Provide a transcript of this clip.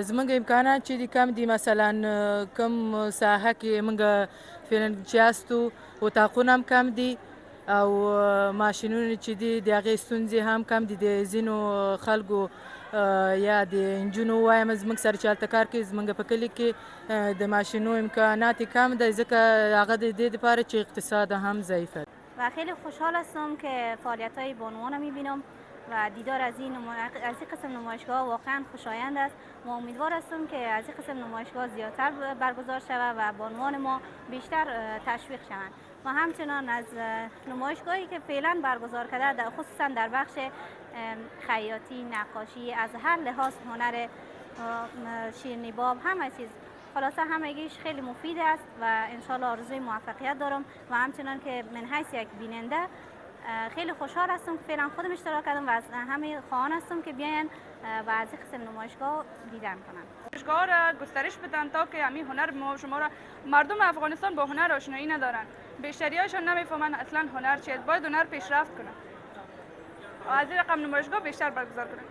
زمونږ امکانات چې دي کم دي، مثلا کوم ساحه کې موږ فعلا چې یاستو اتاقونه هم کم دي او ماشینونه چې دي د هغې ستونزې هم کم دي. د ځینو خلکو یا د نجونو وایم زموږ سره چې هلته کار کوي زموږ په کلي کې د ماشینو امکانات کم دی، ځکه هغه د دې دپاره چې اقتصاد هم ضعیفه ده. و خیلی خوشحال هستم که فعالیت‌های بانوان رو می‌بینم و دیدار از این قسم نمایشگاه واقعا خوشایند است. ما امیدوار هستم که از این قسم نمایشگاه زیادتر برگزار شود و بانوان ما بیشتر تشویق شوند. و همچنان از نمایشگاهی که فعلا برگزار کرده خصوصا در بخش خیاطی، نقاشی، از هر لحاظ هنر شیرینی باب همه چیز خلاصه همگیش خیلی مفید است و انشالله آرزوی موفقیت دارم و همچنان که من حیث یک بیننده خیلی خوشحال هستم که فعلا خودم اشتراک کردم و از همه خواهان هستم که بیاین و از این قسم نمایشگاه دیدن کنن. نمایشگاه را گسترش بدن تا که همین هنر شما را مردم افغانستان با هنر آشنایی ندارن، بیشتریاشون نمیفهمن اصلا هنر چیه، باید هنر پیشرفت کنه و از این رقم نمایشگاه بیشتر برگزار کنن.